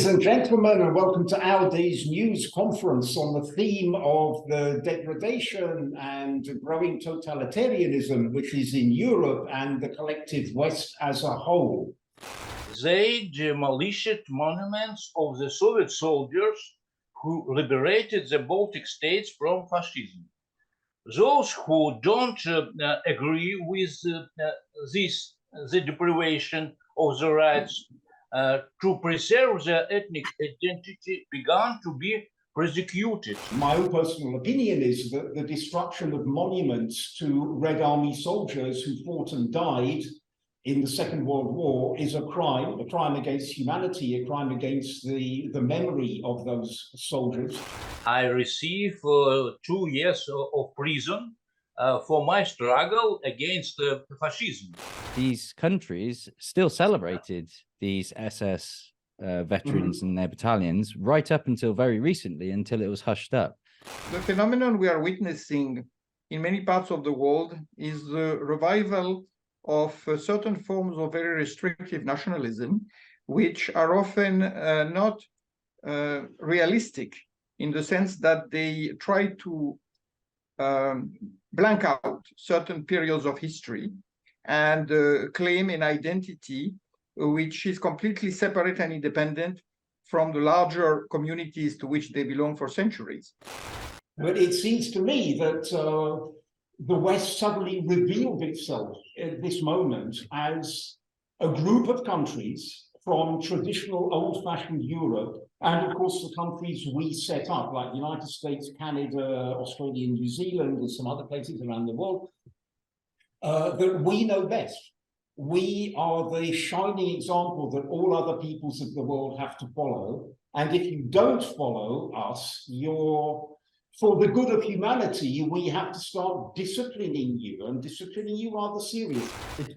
Ladies and gentlemen, and welcome to our day's news conference on the theme of the degradation and growing totalitarianism, which is in Europe and the collective West as a whole. They demolished monuments of the Soviet soldiers who liberated the Baltic states from fascism. Those who don't agree with the deprivation of the rights to preserve their ethnic identity began to be persecuted. My own personal opinion is that the destruction of monuments to Red Army soldiers who fought and died in the Second World War is a crime against humanity, a crime against the memory of those soldiers. I received 2 years of prison for my struggle against fascism. These countries still celebrated these SS veterans and their battalions right up until very recently, until it was hushed up. The phenomenon we are witnessing in many parts of the world is the revival of certain forms of very restrictive nationalism, which are often not realistic in the sense that they try to blank out certain periods of history and claim an identity which is completely separate and independent from the larger communities to which they belong for centuries. But it seems to me that the West suddenly revealed itself at this moment as a group of countries from traditional old-fashioned Europe, and of course the countries we set up, like the United States, Canada, Australia, New Zealand, and some other places around the world, that we know best. We are the shining example that all other peoples of the world have to follow. And if you don't follow us, for the good of humanity, we have to start disciplining you, and disciplining you rather seriously.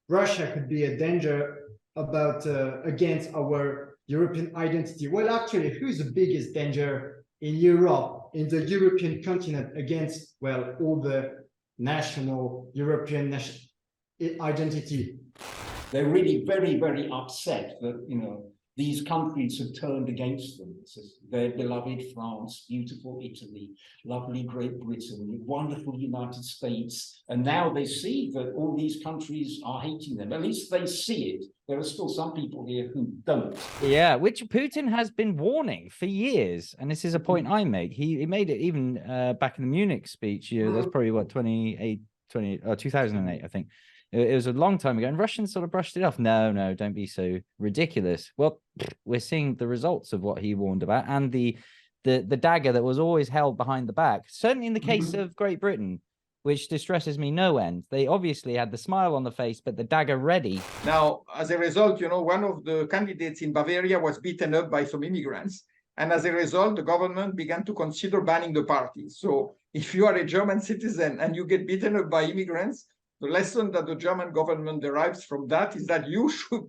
Russia could be a danger against our European identity. Well, actually, who's the biggest danger in Europe, in the European continent, against, well, all the national European identity? They're really very, very upset that, these countries have turned against them. Their beloved France, beautiful Italy, lovely Great Britain, wonderful United States. And now they see that all these countries are hating them. At least they see it. There are still some people here who don't. Yeah, which Putin has been warning for years. And this is a point I make. He made it even back in the Munich speech. That's probably what, 2008, I think. It was a long time ago, and Russians sort of brushed it off. No, don't be so ridiculous. Well, we're seeing the results of what he warned about, and the dagger that was always held behind the back. Certainly in the case of Great Britain, which distresses me no end. They obviously had the smile on the face, but the dagger ready. Now, as a result, one of the candidates in Bavaria was beaten up by some immigrants. And as a result, the government began to consider banning the party. So if you are a German citizen and you get beaten up by immigrants, the lesson that the German government derives from that is that you should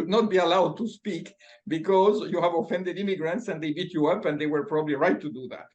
not be allowed to speak because you have offended immigrants and they beat you up, and they were probably right to do that.